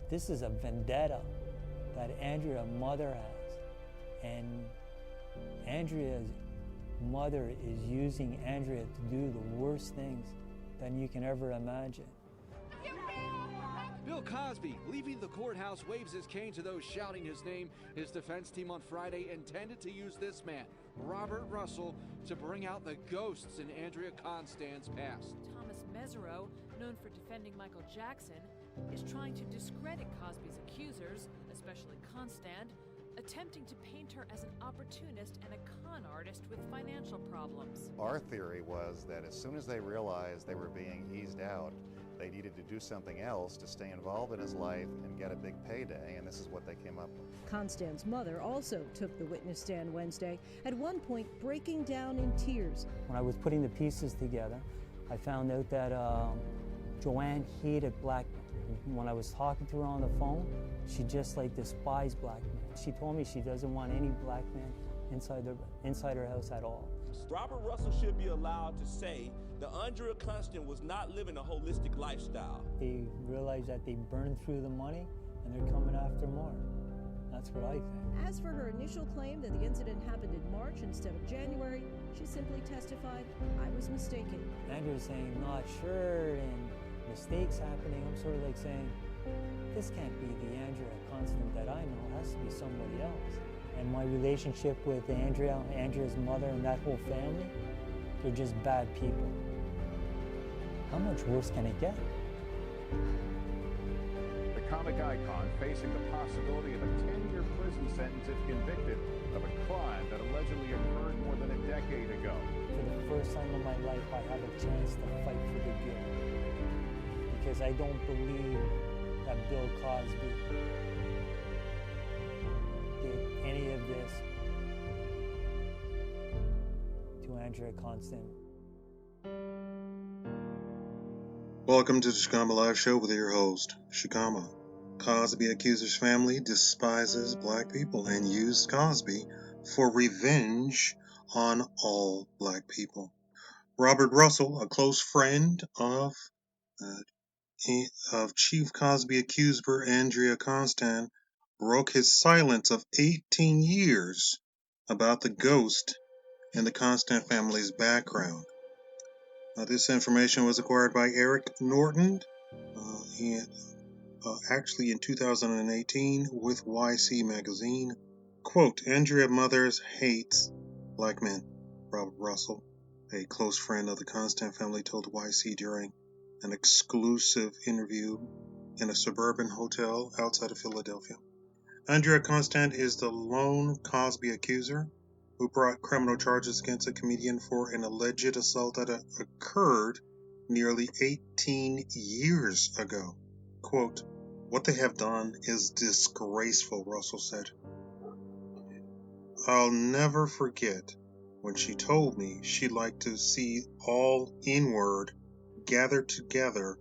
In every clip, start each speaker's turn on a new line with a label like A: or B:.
A: This is a vendetta that Andrea's mother has. And Andrea's mother is using Andrea to do the worst things that you can ever imagine.
B: Bill Cosby, leaving the courthouse, waves his cane to those shouting his name. His defense team on Friday intended to use this man, Robert Russell, to bring out the ghosts in Andrea Constand's past.
C: Tom Mesereau, known for defending Michael Jackson, is trying to discredit Cosby's accusers, especially Constand, attempting to paint her as an opportunist and a con artist with financial problems.
D: Our theory was that as soon as they realized they were being eased out, they needed to do something else to stay involved in his life and get a big payday, and this is what they came up with.
E: Constand's mother also took the witness stand Wednesday, at one point breaking down in tears.
A: When I was putting the pieces together, I found out that Joanne hated black men. When I was talking to her on the phone, she just despised black men. She told me she doesn't want any black men inside her house at all.
F: Robert Russell should be allowed to say that Andrea Constand was not living a holistic lifestyle.
A: They realized that they burned through the money and they're coming after more. That's what I think.
E: As for her initial claim that the incident happened in March instead of January, she simply testified, "I was mistaken."
A: Andrea's saying, "Not sure," and mistakes happening. I'm sort of saying, this can't be the Andrea Constand that I know. It has to be somebody else. And my relationship with Andrea's mother and that whole family, they're just bad people. How much worse can it get?
G: The comic icon facing the possibility of a 10-year prison sentence if convicted of a crime that allegedly occurred more than a decade ago.
A: For the first time in my life, I have a chance to fight for the good. Because I don't believe that Bill Cosby did any of this to Andrea Constand.
H: Welcome to the Shakaama Live Show with your host, Shakaama. Cosby accuser's family despises black people and used Cosby for revenge on all black people. Robert Russell, a close friend of Chief Cosby accuser Andrea Constand, broke his silence of 18 years about the ghost in the Constand family's background. This information was acquired by Eric Norton, actually in 2018 with YC Magazine. Quote, Andrea Mothers hates black men. Robert Russell, a close friend of the Constand family, told YC during an exclusive interview in a suburban hotel outside of Philadelphia. Andrea Constand is the lone Cosby accuser who brought criminal charges against a comedian for an alleged assault that occurred nearly 18 years ago. Quote, what they have done is disgraceful, Russell said. I'll never forget when she told me she'd like to see all N-word gathered together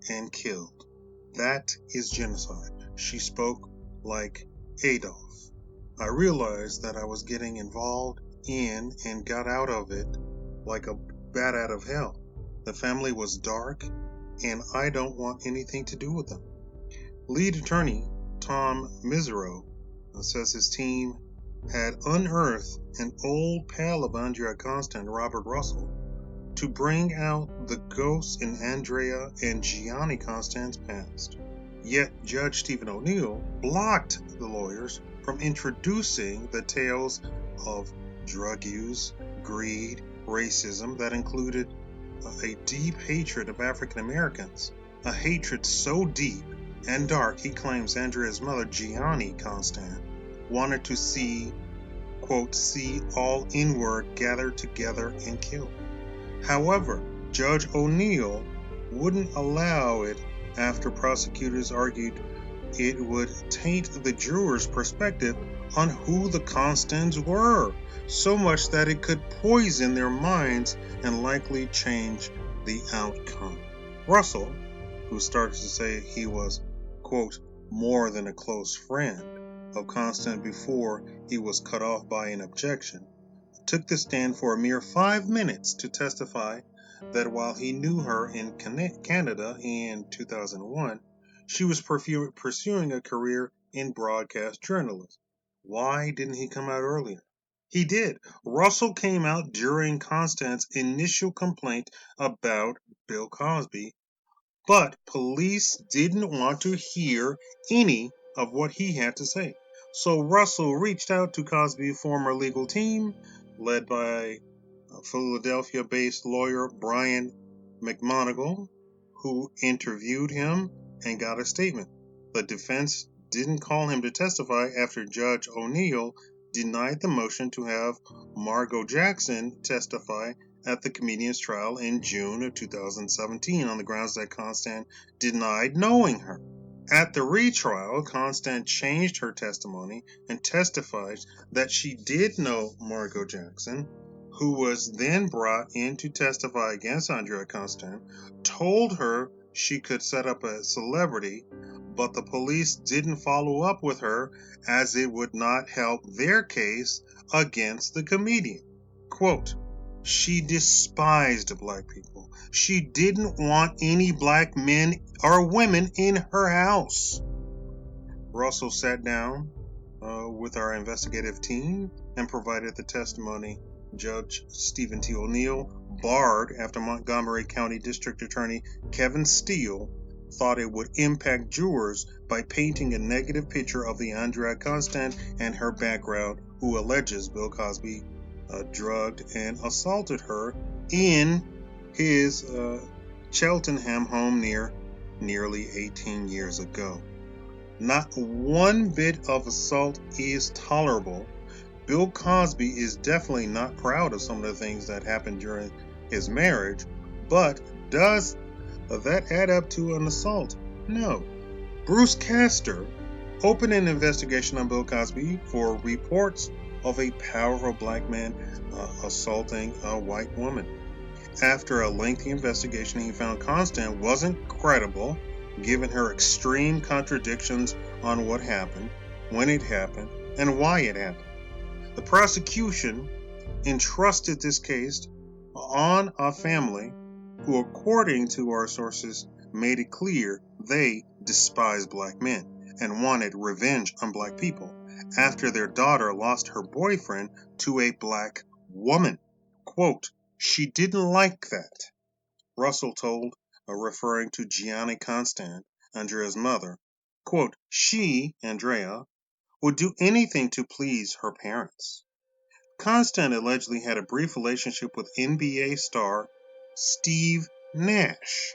H: and killed. That is genocide. She spoke like Adolf. I realized that I was getting involved in and got out of it like a bat out of hell. The family was dark, and I don't want anything to do with them. Lead attorney Tom Mesereau says his team had unearthed an old pal of Andrea Constand, Robert Russell, to bring out the ghosts in Andrea and Gianna Constand's past. Yet Judge Stephen O'Neill blocked the lawyers from introducing the tales of drug use, greed, racism that included a deep hatred of African Americans, a hatred so deep and dark he claims Andrea's mother, Gianna Constand, wanted to see, quote, see all N-word gathered together and killed. However, Judge O'Neill wouldn't allow it after prosecutors argued it would taint the jurors' perspective on who the Constands were, so much that it could poison their minds and likely change the outcome. Russell, who started to say he was, quote, more than a close friend of Constand before he was cut off by an objection, took the stand for a mere 5 minutes to testify that while he knew her in Canada in 2001, she was pursuing a career in broadcast journalism. Why didn't he come out earlier? He did. Russell came out during Constand's initial complaint about Bill Cosby, but police didn't want to hear any of what he had to say. So Russell reached out to Cosby's former legal team, led by Philadelphia-based lawyer Brian McMonigal, who interviewed him and got a statement. The defense didn't call him to testify after Judge O'Neill denied the motion to have Margot Jackson testify at the comedian's trial in June of 2017 on the grounds that Constand denied knowing her. At the retrial, Constand changed her testimony and testified that she did know Margot Jackson, who was then brought in to testify against Andrea Constand, told her she could set up a celebrity, but the police didn't follow up with her as it would not help their case against the comedian. Quote, she despised black people. She didn't want any black men or women in her house. Russell sat down with our investigative team and provided the testimony Judge Stephen T. O'Neill barred after Montgomery County District Attorney Kevin Steele thought it would impact jurors by painting a negative picture of the Andrea Constand and her background, who alleges Bill Cosby drugged and assaulted her in his Cheltenham home nearly 18 years ago. Not one bit of assault is tolerable. Bill Cosby is definitely not proud of some of the things that happened during his marriage, but does that add up to an assault? No. Bruce Castor opened an investigation on Bill Cosby for reports of a powerful black man assaulting a white woman. After a lengthy investigation, he found Constand wasn't credible, given her extreme contradictions on what happened, when it happened, and why it happened. The prosecution entrusted this case on a family who, according to our sources, made it clear they despised black men and wanted revenge on black people after their daughter lost her boyfriend to a black woman. Quote, she didn't like that, Russell told, referring to Gianna Constand, Andrea's mother. Quote, she, Andrea, would do anything to please her parents. Constand allegedly had a brief relationship with NBA star Steve Nash,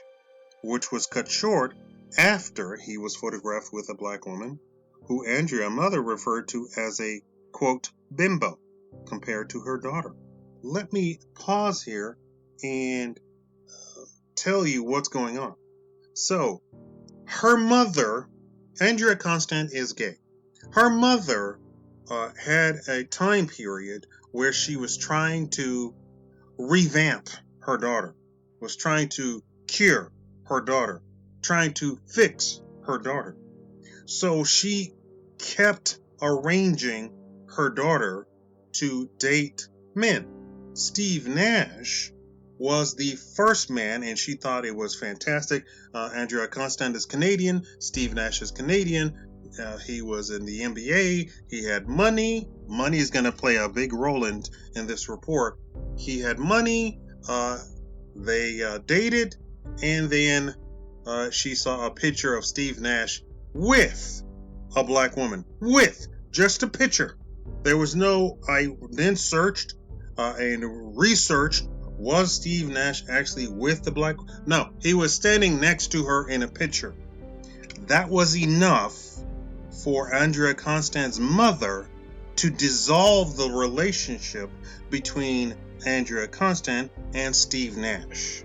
H: which was cut short after he was photographed with a black woman, who Andrea's mother referred to as a, quote, bimbo, compared to her daughter. Let me pause here and tell you what's going on. So, her mother, Andrea Constand is gay. Her mother had a time period where she was trying to revamp her daughter, was trying to cure her daughter, trying to fix her daughter. So she kept arranging her daughter to date men. Steve Nash was the first man, and she thought it was fantastic. Andrea Constand is Canadian. Steve Nash is Canadian. He was in the NBA. He had money. Money is going to play a big role in this report. He had money. They dated, and then she saw a picture of Steve Nash with a black woman. With just a picture. There was no. I then searched and researched. Was Steve Nash actually with the black? No, he was standing next to her in a picture. That was enough for Andrea Constand's mother to dissolve the relationship between Andrea Constand and Steve Nash.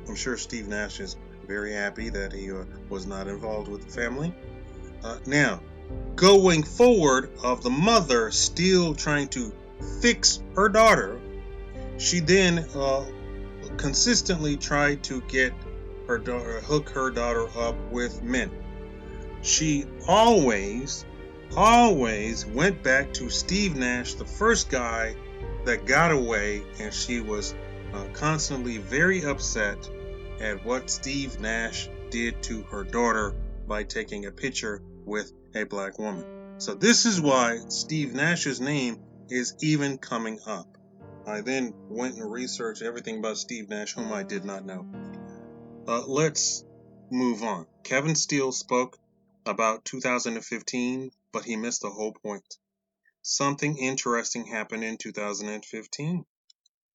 H: I'm sure Steve Nash is very happy that he was not involved with the family. Now, going forward of the mother still trying to fix her daughter, she then consistently tried to get her daughter, hook her daughter up with men. She always went back to Steve Nash, the first guy that got away, and she was constantly very upset at what Steve Nash did to her daughter by taking a picture with a black woman. So this is why Steve Nash's name is even coming up. I then went and researched everything about Steve Nash, whom I did not know. Let's move on. Kevin Steele spoke about 2015, but he missed the whole point. Something interesting happened in 2015.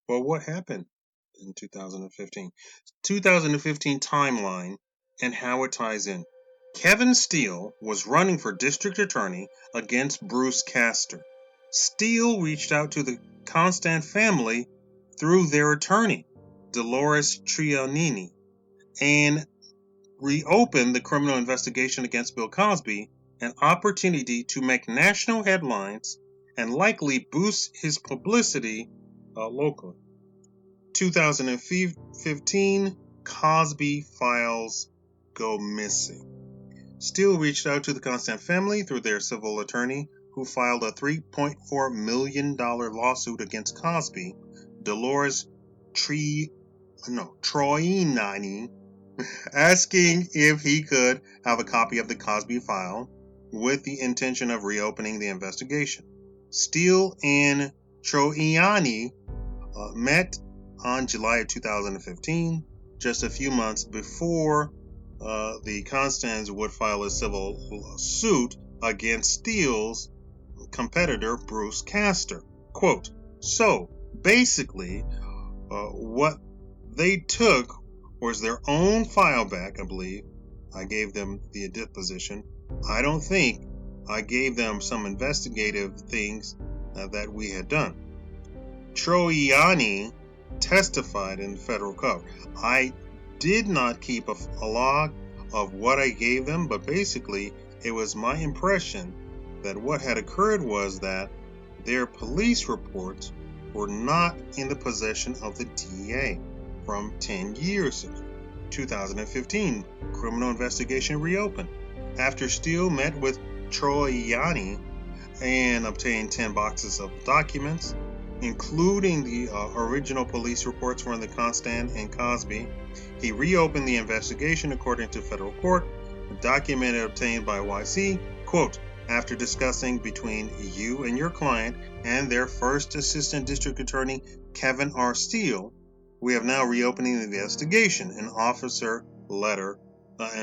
H: Well, what happened in 2015? 2015 timeline and how it ties in. Kevin Steele was running for district attorney against Bruce Castor. Steele reached out to the Constand family through their attorney, Dolores Trianini, and reopened the criminal investigation against Bill Cosby, an opportunity to make national headlines and likely boost his publicity locally. 2015, Cosby files go missing. Steele reached out to the Constand family through their civil attorney, who filed a $3.4 million lawsuit against Cosby. Dolores Troiani, asking if he could have a copy of the Cosby file with the intention of reopening the investigation. Steele and Troiani met on July of 2015, just a few months before the Constands would file a civil suit against Steele's competitor, Bruce Castor. Quote, so basically, what they took was their own file back, I believe. I gave them the deposition. I don't think I gave them some investigative things that we had done. Troiani testified in federal court. I did not keep a log of what I gave them, but basically it was my impression that what had occurred was that their police reports were not in the possession of the DA from 10 years ago. 2015, criminal investigation reopened. After Steele met with Troiani and obtained 10 boxes of documents, including the original police reports from the Constand and Cosby, he reopened the investigation according to federal court. The document obtained by YC, quote, after discussing between you and your client and their first assistant district attorney, Kevin R. Steele, we have now reopening the investigation. An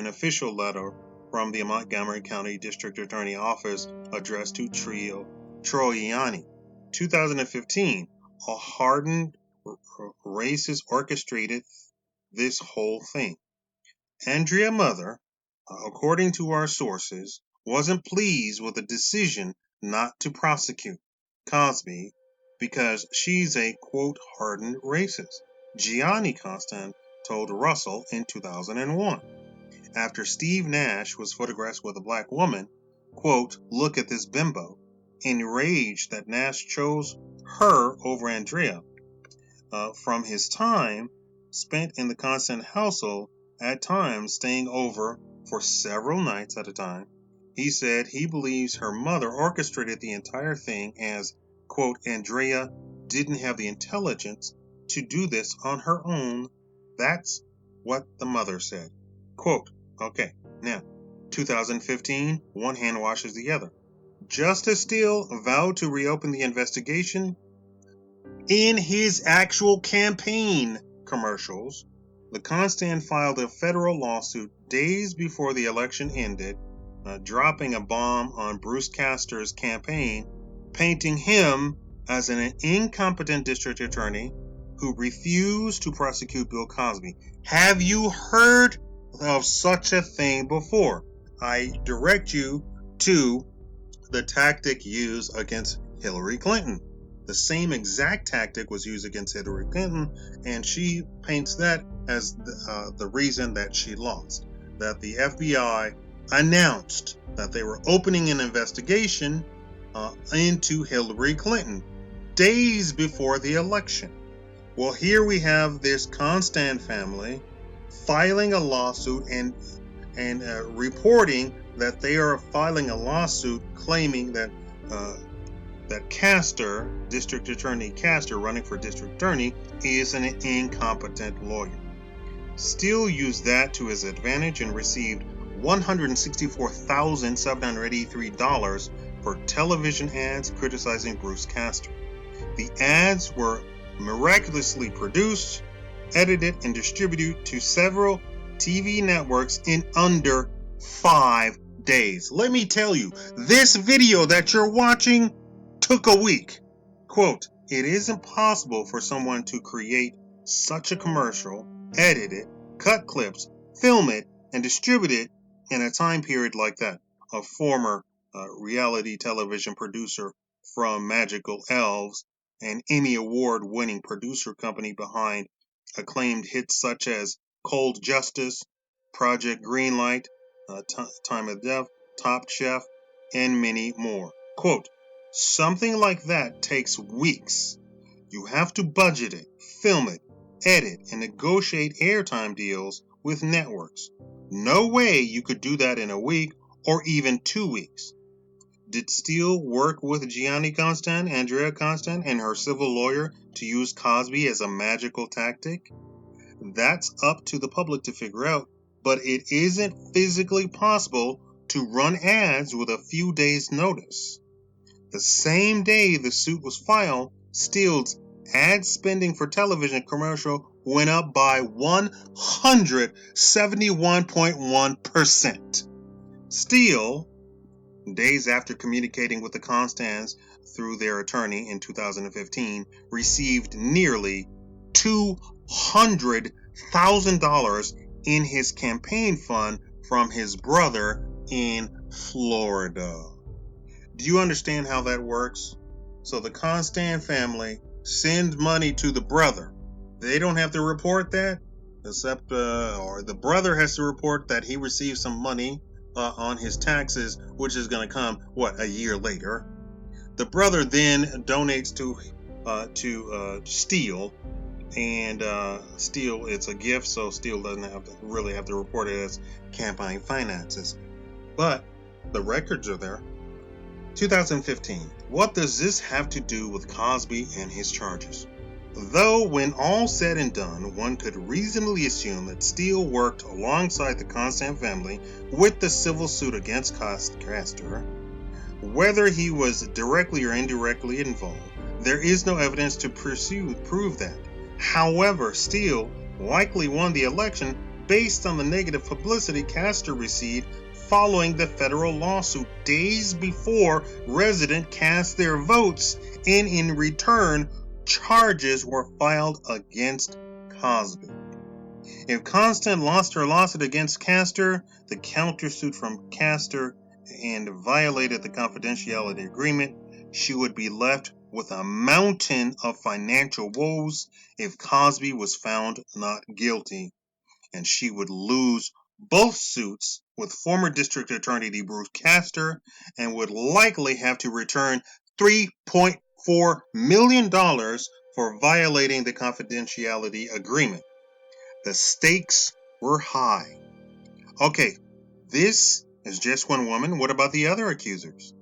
H: official letter from the Montgomery County District Attorney Office addressed to Troiani. 2015, a hardened racist orchestrated this whole thing. Andrea mother, according to our sources, wasn't pleased with the decision not to prosecute Cosby because she's a, quote, hardened racist. Gianna Constand told Russell in 2001. After Steve Nash was photographed with a black woman, quote, look at this bimbo, enraged that Nash chose her over Andrea. From his time spent in the Constand household, at times staying over for several nights at a time, he said he believes her mother orchestrated the entire thing as, quote, Andrea didn't have the intelligence to do this on her own. That's what the mother said. Quote, okay, now, 2015, one hand washes the other. Justice Steele vowed to reopen the investigation. In his actual campaign commercials, the Constand filed a federal lawsuit days before the election ended, dropping a bomb on Bruce Castor's campaign, painting him as an incompetent district attorney who refused to prosecute Bill Cosby. Have you heard of such a thing before? I direct you to the tactic used against Hillary Clinton. The same exact tactic was used against Hillary Clinton, and she paints that as the reason that she lost. That the FBI announced that they were opening an investigation into Hillary Clinton days before the election. Well, here we have this Constand family filing a lawsuit and reporting that they are filing a lawsuit claiming that that Castor, District Attorney Castor, running for District Attorney, is an incompetent lawyer. Steele used that to his advantage and received $164,783 for television ads criticizing Bruce Castor. The ads were miraculously produced, edited, and distributed to several TV networks in under 5 days. Let me tell you, this video that you're watching took a week. Quote, "It is impossible for someone to create such a commercial, edit it, cut clips, film it, and distribute it in a time period like that." A former reality television producer from Magical Elves, an Emmy Award-winning producer company behind acclaimed hits such as Cold Justice, Project Greenlight, Time of Death, Top Chef, and many more. Quote, "Something like that takes weeks. You have to budget it, film it, edit, and negotiate airtime deals with networks. No way you could do that in a week or even 2 weeks." Did Steele work with Gianna Constand, Andrea Constand, and her civil lawyer to use Cosby as a magical tactic? That's up to the public to figure out, but it isn't physically possible to run ads with a few days' notice. The same day the suit was filed, Steele's ad spending for television commercial went up by 171.1%. Steele, days after communicating with the Constands through their attorney in 2015, received nearly $200,000 in his campaign fund from his brother in Florida. Do you understand how that works? So the Constand family sends money to the brother. They don't have to report that, except or the brother has to report that he received some money on his taxes, which is going to come a year later. The brother then donates to Steele, and Steele, it's a gift, so Steele doesn't really have to report it as campaign finances. But the records are there. 2015. What does this have to do with Cosby and his charges? Though when all said and done, one could reasonably assume that Steele worked alongside the Constand family with the civil suit against Castor, whether he was directly or indirectly involved, there is no evidence to prove that. However, Steele likely won the election based on the negative publicity Castor received following the federal lawsuit days before residents cast their votes, and in return, charges were filed against Cosby. If Constand lost her lawsuit against Castor, the countersuit from Castor, and violated the confidentiality agreement, she would be left with a mountain of financial woes if Cosby was found not guilty, and she would lose both suits with former District Attorney Bruce Castor and would likely have to return $3.4 million for violating the confidentiality agreement. The stakes were high. Okay, this is just one woman. What about the other accusers?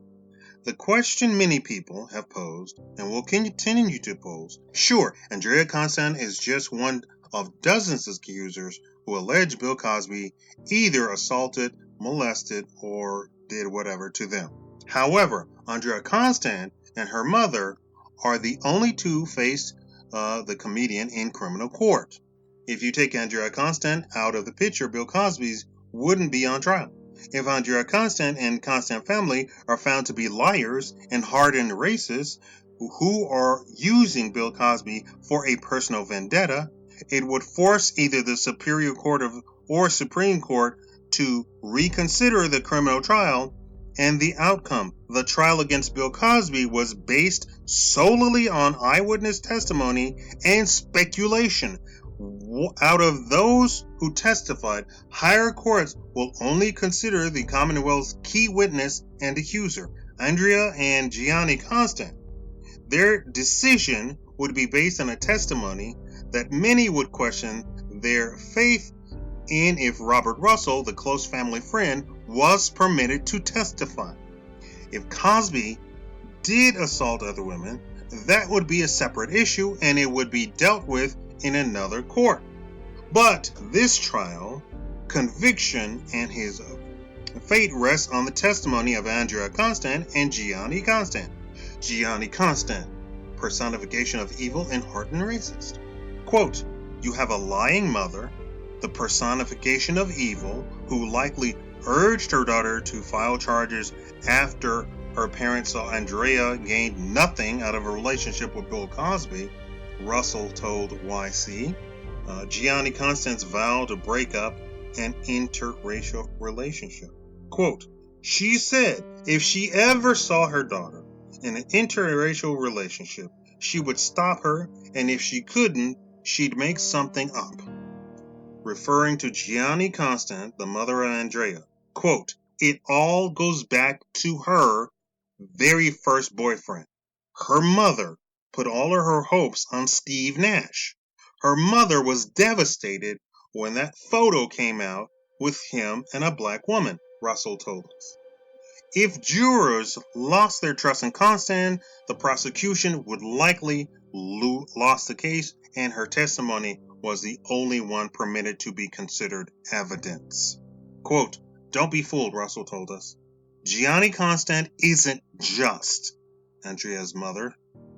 H: The question many people have posed and will continue to pose. Sure, Andrea Constand is just one of dozens of accusers who allege Bill Cosby either assaulted, molested, or did whatever to them. However, Andrea Constand and her mother are the only two faced the comedian in criminal court. If you take Andrea Constand out of the picture, Bill Cosby's wouldn't be on trial. If Andrea Constand and Constand family are found to be liars and hardened racists who are using Bill Cosby for a personal vendetta, it would force either the Superior Court or Supreme Court to reconsider the criminal trial and the outcome. The trial against Bill Cosby was based solely on eyewitness testimony and speculation. Out of those who testified, higher courts will only consider the Commonwealth's key witness and accuser, Andrea and Gianna Constand. Their decision would be based on a testimony that many would question their faith in if Robert Russell, the close family friend, was permitted to testify. If Cosby did assault other women, that would be a separate issue and it would be dealt with in another court. But this trial, conviction, and his fate rests on the testimony of Andrea Constand and Gianna Constand. Gianna Constand, personification of evil and hardened racist. Quote, you have a lying mother, the personification of evil, who likely urged her daughter to file charges after her parents saw Andrea gained nothing out of a relationship with Bill Cosby, Russell told YC. Gianna Constand's vow to break up an interracial relationship. Quote, she said if she ever saw her daughter in an interracial relationship, she would stop her, and if she couldn't, she'd make something up. Referring to Gianna Constand, the mother of Andrea, quote, it all goes back to her very first boyfriend. Her mother put all of her hopes on Steve Nash. Her mother was devastated when that photo came out with him and a black woman, Russell told us. If jurors lost their trust in Constand, the prosecution would likely lost the case, and her testimony was the only one permitted to be considered evidence. Quote, don't be fooled, Russell told us. Gianna Constand isn't just Andrea's mother.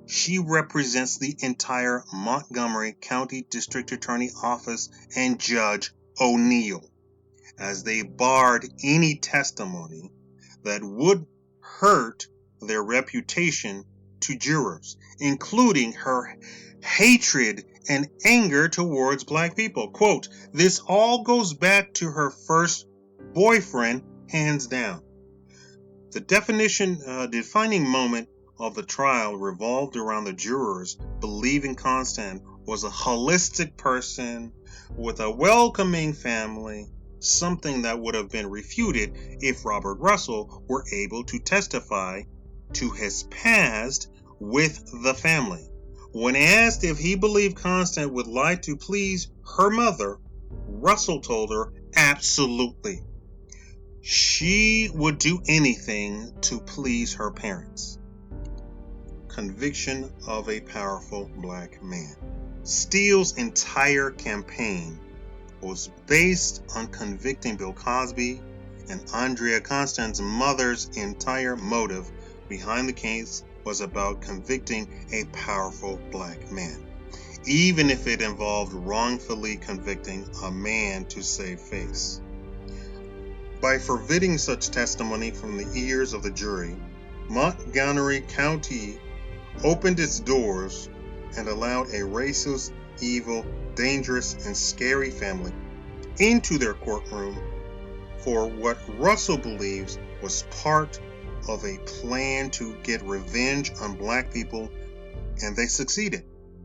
H: She represents the entire Montgomery County District Attorney Office and Judge O'Neill, as they barred any testimony that would hurt their reputation to jurors, including her hatred and anger towards black people. Quote, this all goes back to her first boyfriend, hands down. The defining moment of the trial revolved around the jurors believing Constand was a holistic person with a welcoming family, something that would have been refuted if Robert Russell were able to testify to his past with the family. When asked if he believed Constand would lie to please her mother, Russell told her absolutely. She would do anything to please her parents. Conviction of a powerful black man. Steele's entire campaign was based on convicting Bill Cosby, and Andrea Constand's mother's entire motive behind the case was about convicting a powerful black man, even if it involved wrongfully convicting a man to save face. By forbidding such testimony from the ears of the jury, Montgomery County opened its doors and allowed a racist, evil, dangerous, and scary family into their courtroom for what Russell believes was part of a plan to get revenge on black people, and they succeeded.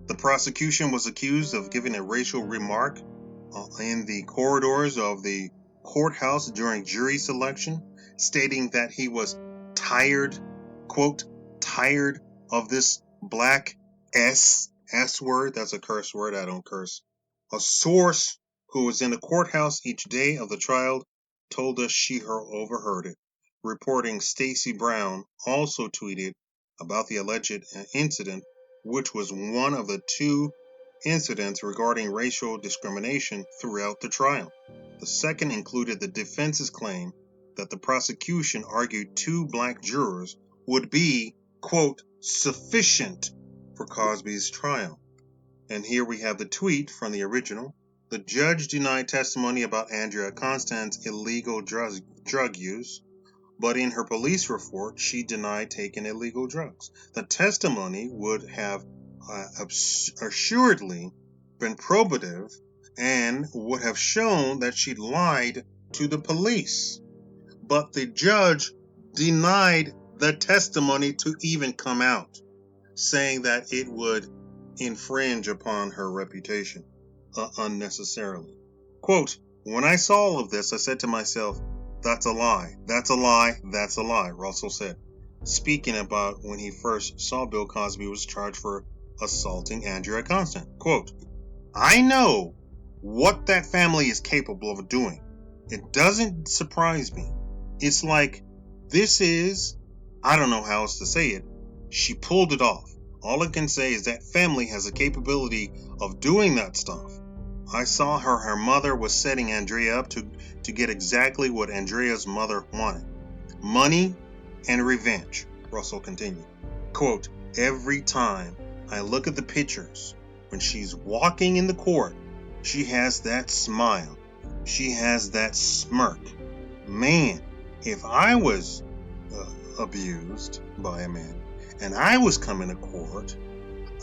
H: The prosecution was accused of giving a racial remark in the corridors of the courthouse during jury selection, stating that he was tired, quote, tired of this black S word. That's a curse word. I don't curse. A source who was in the courthouse each day of the trial told us she overheard it. Reporting Stacey Brown also tweeted about the alleged incident, which was one of the two incidents regarding racial discrimination throughout the trial. The second included the defense's claim that the prosecution argued 2 black jurors would be, quote, sufficient for Cosby's trial. And here we have the tweet from the original. The judge denied testimony about Andrea Constand's illegal drug use, but in her police report, she denied taking illegal drugs. The testimony would have assuredly been probative and would have shown that she lied to the police. But the judge denied the testimony to even come out, saying that it would infringe upon her reputation unnecessarily. Quote, when I saw all of this, I said to myself, that's a lie, that's a lie, that's a lie, Russell said, speaking about when he first saw Bill Cosby was charged for assaulting Andrea Constand. Quote, I know what that family is capable of doing. It doesn't surprise me. It's like, I don't know how else to say it. She pulled it off. All I can say is that family has a capability of doing that stuff. I saw her mother was setting Andrea up to get exactly what Andrea's mother wanted. Money and revenge, Russell continued. Quote, every time I look at the pictures, when she's walking in the court, she has that smile. She has that smirk. Man, if I was abused by a man and I was coming to court,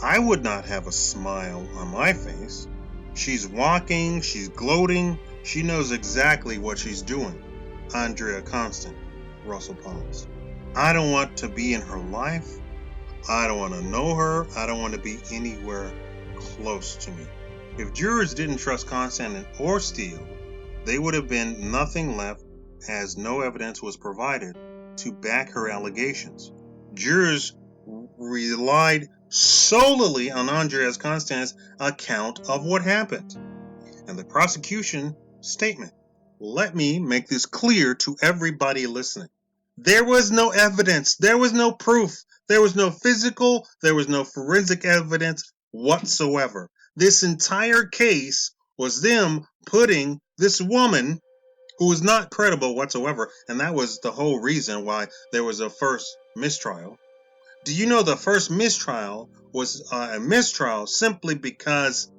H: I would not have a smile on my face. She's walking, she's gloating, she knows exactly what she's doing. Andrea Constand, Russell paused. I don't want to be in her life. I don't want to know her. I don't want to be anywhere close to me. If jurors didn't trust Constand or Steele, they would have been nothing left, as no evidence was provided to back her allegations. Jurors relied solely on Andrea Constand's account of what happened. And the prosecution statement. Let me make this clear to everybody listening. There was no evidence. There was no proof. There was no physical. There was no forensic evidence whatsoever. This entire case was them putting this woman who was not credible whatsoever, and that was the whole reason why there was a first mistrial. Do you know the first mistrial was a mistrial simply because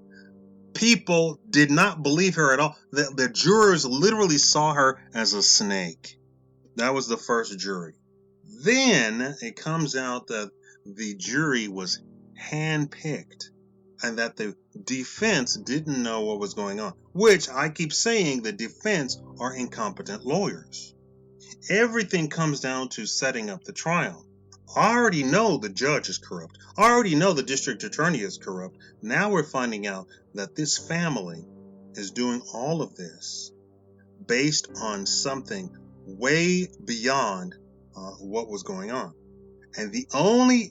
H: people did not believe her at all? The jurors literally saw her as a snake. That was the first jury. Then it comes out that the jury was handpicked and that the defense didn't know what was going on, which I keep saying the defense are incompetent lawyers. Everything comes down to setting up the trial. I already know the judge is corrupt. I already know the district attorney is corrupt. Now we're finding out that this family is doing all of this based on something way beyond what was going on. And the only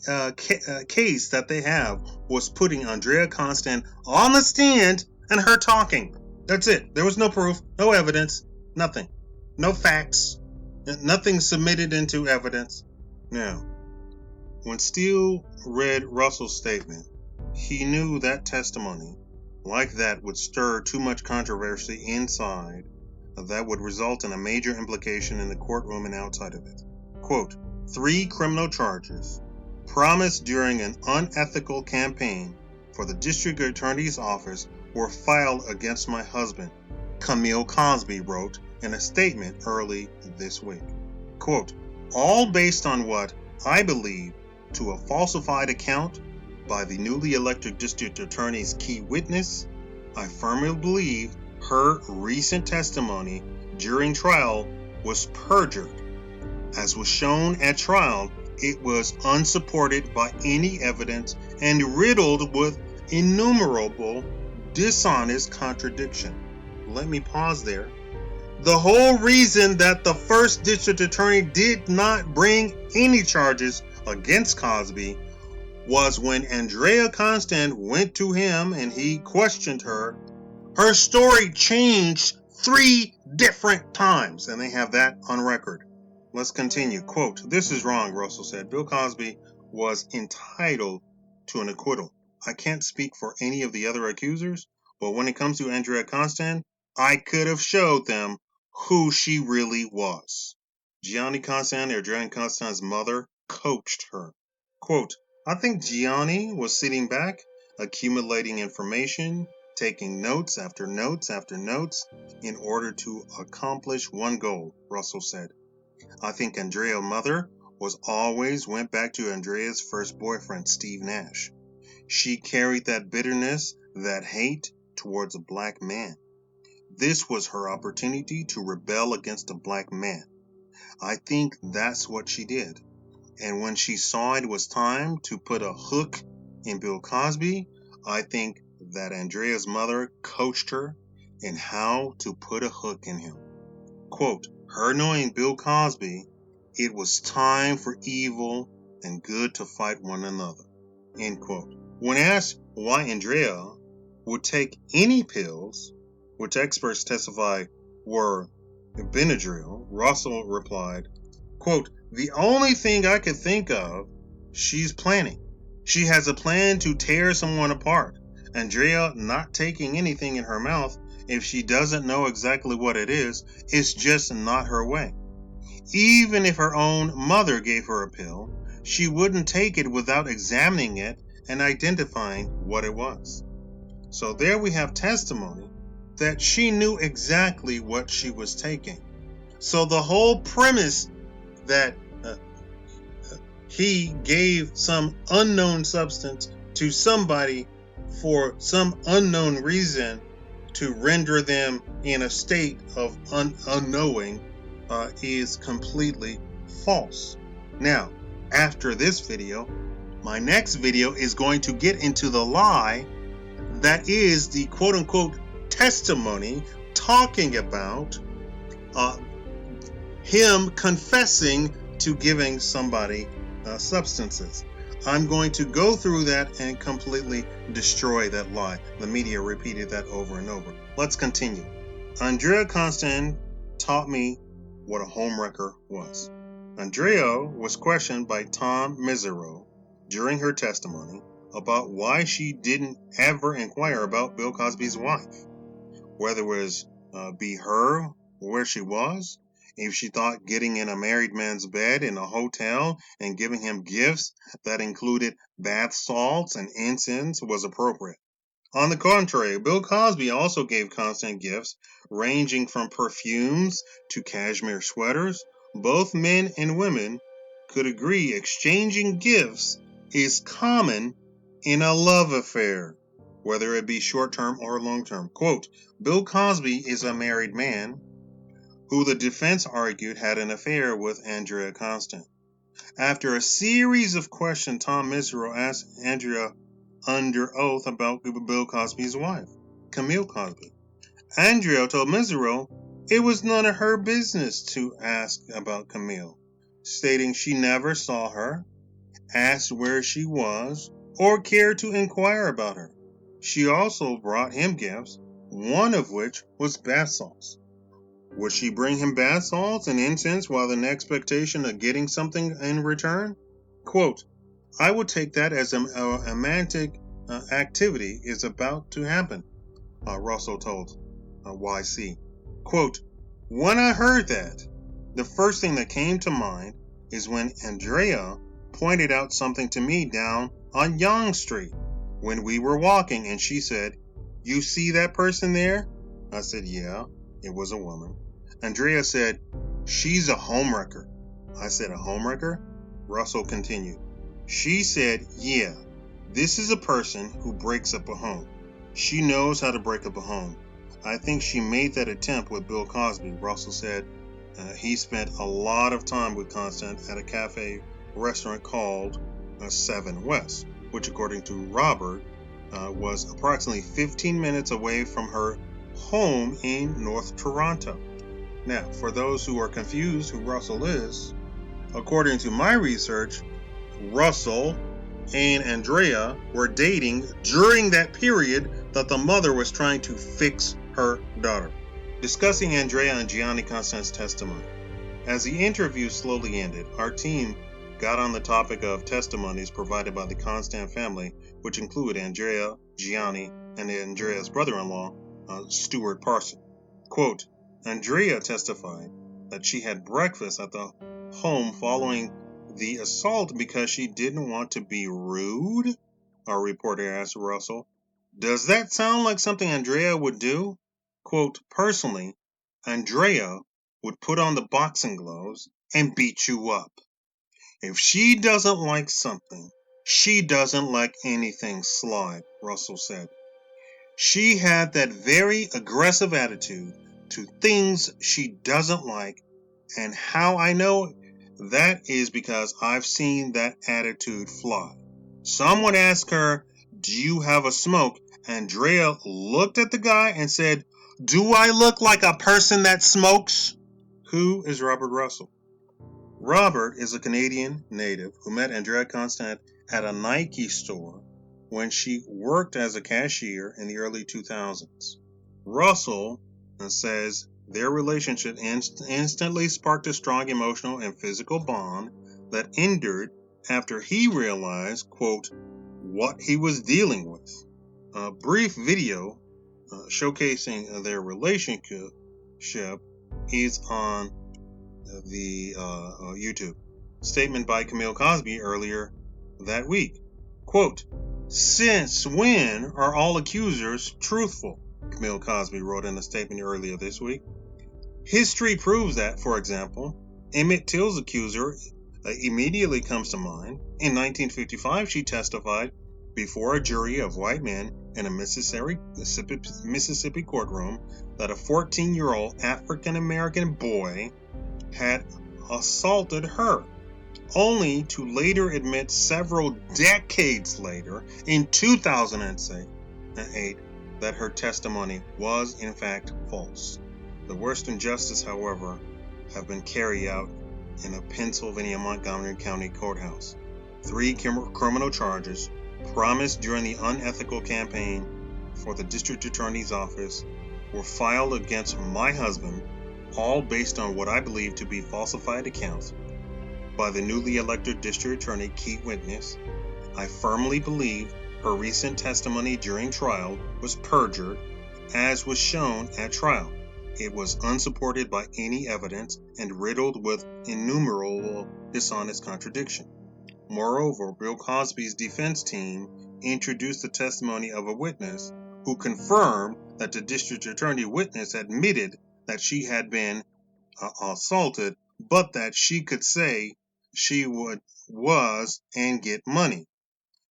H: case that they have was putting Andrea Constand on the stand and her talking. That's it. There was no proof, no evidence, nothing. No facts, nothing submitted into evidence. Now, when Steele read Russell's statement, he knew that testimony like that would stir too much controversy inside that would result in a major implication in the courtroom and outside of it. Quote, 3 criminal charges promised during an unethical campaign for the district attorney's office were filed against my husband, Camille Cosby wrote in a statement early this week. Quote, all based on what I believe to a falsified account by the newly elected district attorney's key witness. I firmly believe her recent testimony during trial was perjured. As was shown at trial, it was unsupported by any evidence and riddled with innumerable dishonest contradiction. Let me pause there. The whole reason that the first district attorney did not bring any charges against Cosby was when Andrea Constand went to him and he questioned her. Her story changed 3 different times, and they have that on record. Let's continue. Quote, this is wrong, Russell said. Bill Cosby was entitled to an acquittal. I can't speak for any of the other accusers, but when it comes to Andrea Constand, I could have showed them who she really was. Gianna Constand, Andrea Constand's mother, coached her. Quote, I think Gianni was sitting back, accumulating information, taking notes after notes after notes in order to accomplish one goal, Russell said. I think Andrea's mother went back to Andrea's first boyfriend, Steve Nash. She carried that bitterness, that hate towards a black man. This was her opportunity to rebel against a black man. I think that's what she did. And when she saw it was time to put a hook in Bill Cosby, I think that Andrea's mother coached her in how to put a hook in him. Quote, her knowing Bill Cosby, it was time for evil and good to fight one another. End quote. When asked why Andrea would take any pills, which experts testify were Benadryl, Russell replied, quote, the only thing I could think of, she's planning. She has a plan to tear someone apart. Andrea not taking anything in her mouth if she doesn't know exactly what it is just not her way. Even if her own mother gave her a pill, she wouldn't take it without examining it and identifying what it was. So there we have testimony that she knew exactly what she was taking. So the whole premise that he gave some unknown substance to somebody for some unknown reason to render them in a state of unknowing is completely false. Now, after this video, my next video is going to get into the lie that is the quote-unquote testimony talking about him confessing to giving somebody substances. I'm going to go through that and completely destroy that lie. The media repeated that over and over. Let's continue. Andrea Constand taught me what a homewrecker was. Andrea was questioned by Tom Mesereau during her testimony about why she didn't ever inquire about Bill Cosby's wife, whether it was be her where she was, if she thought getting in a married man's bed in a hotel and giving him gifts that included bath salts and incense was appropriate. On the contrary, Bill Cosby also gave Constand gifts ranging from perfumes to cashmere sweaters. Both men and women could agree exchanging gifts is common in a love affair, whether it be short-term or long-term. Quote, Bill Cosby is a married man who the defense argued had an affair with Andrea Constand. After a series of questions, Tom Mesereau asked Andrea under oath about Bill Cosby's wife, Camille Cosby. Andrea told Mesereau it was none of her business to ask about Camille, stating she never saw her, asked where she was, or cared to inquire about her. She also brought him gifts, one of which was bath salts. Would she bring him bath salts and incense while in expectation of getting something in return? Quote, I would take that as a romantic activity is about to happen, Russell told YC. Quote, when I heard that, the first thing that came to mind is when Andrea pointed out something to me down on Yonge Street when we were walking, and she said, you see that person there? I said, yeah, it was a woman. Andrea said, she's a homewrecker. I said, a homewrecker? Russell continued. She said, yeah, this is a person who breaks up a home. She knows how to break up a home. I think she made that attempt with Bill Cosby. Russell said he spent a lot of time with Constand at a cafe restaurant called 7 West, which according to Robert was approximately 15 minutes away from her home in North Toronto. Now, for those who are confused who Russell is, according to my research, Russell and Andrea were dating during that period that the mother was trying to fix her daughter. Discussing Andrea Gianna Constand's testimony. As the interview slowly ended, our team got on the topic of testimonies provided by the Constand family, which include Andrea Gianni and Andrea's brother-in-law, Stuart Parson. Quote, Andrea testified that she had breakfast at the home following the assault because she didn't want to be rude? Our reporter asked Russell. Does that sound like something Andrea would do? Quote, personally, Andrea would put on the boxing gloves and beat you up. If she doesn't like something, she doesn't like anything sly, Russell said. She had that very aggressive attitude to things she doesn't like, and how I know that is because I've seen that attitude fly. Someone asked her, do you have a smoke? Andrea looked at the guy and said, do I look like a person that smokes? Who is Robert Russell? Robert is a Canadian native who met Andrea Constand at a Nike store when she worked as a cashier in the early 2000s. Russell says their relationship instantly sparked a strong emotional and physical bond that ended after he realized, quote, what he was dealing with. A brief video showcasing their relationship is on the YouTube. Statement by Camille Cosby earlier that week. Quote, "Since when are all accusers truthful?" Camille Cosby wrote in a statement earlier this week. History proves that, for example, Emmett Till's accuser immediately comes to mind. In 1955, she testified before a jury of white men in a Mississippi courtroom that a 14-year-old African-American boy had assaulted her, only to later admit several decades later, in 2008, that her testimony was in fact false. The worst injustice, however, have been carried out in a Pennsylvania Montgomery County courthouse. 3 criminal charges promised during the unethical campaign for the district attorney's office were filed against my husband, all based on what I believe to be falsified accounts by the newly elected district attorney key witness. I firmly believe her recent testimony during trial was perjured, as was shown at trial. It was unsupported by any evidence and riddled with innumerable dishonest contradictions. Moreover, Bill Cosby's defense team introduced the testimony of a witness who confirmed that the district attorney witness admitted that she had been assaulted, but that she could say she was and get money,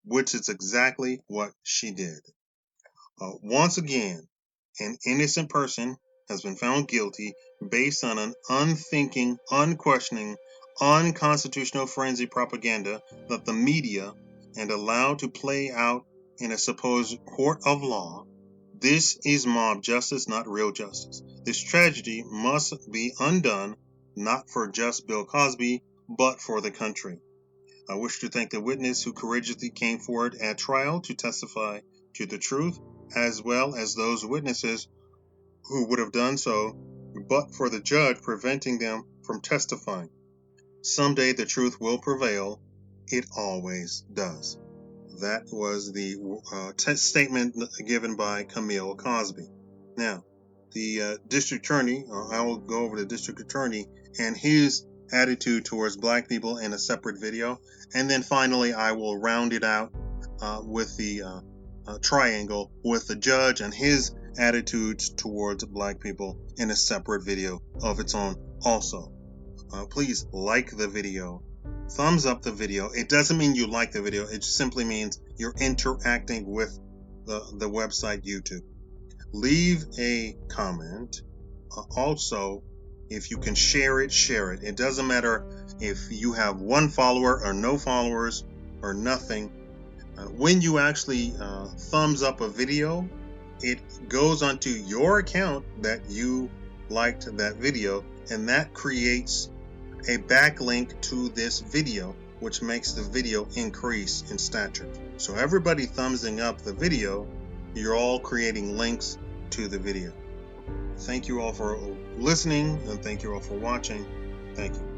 H: which is exactly what she did. Once again, an innocent person has been found guilty based on an unthinking, unquestioning, unconstitutional frenzy propaganda that the media and allowed to play out in a supposed court of law. This is mob justice, not real justice. This tragedy must be undone, not for just Bill Cosby, but for the country. I wish to thank the witness who courageously came forward at trial to testify to the truth, as well as those witnesses who would have done so, but for the judge preventing them from testifying. Someday the truth will prevail. It always does. That was the statement given by Camille Cosby. Now, the district attorney, I will go over the district attorney and his attitude towards black people in a separate video. And then finally, I will round it out with the triangle with the judge and his attitudes towards black people in a separate video of its own also. Please like the video. Thumbs up the video. It doesn't mean you like the video. It simply means you're interacting with the website YouTube. Leave a comment. Also, if you can share it, share it. It doesn't matter if you have 1 follower or no followers or nothing. When you actually thumbs up a video, it goes onto your account that you liked that video, and that creates a backlink to this video, which makes the video increase in stature. So everybody thumbsing up the video, you're all creating links to the video. Thank you all for listening, and thank you all for watching. Thank you.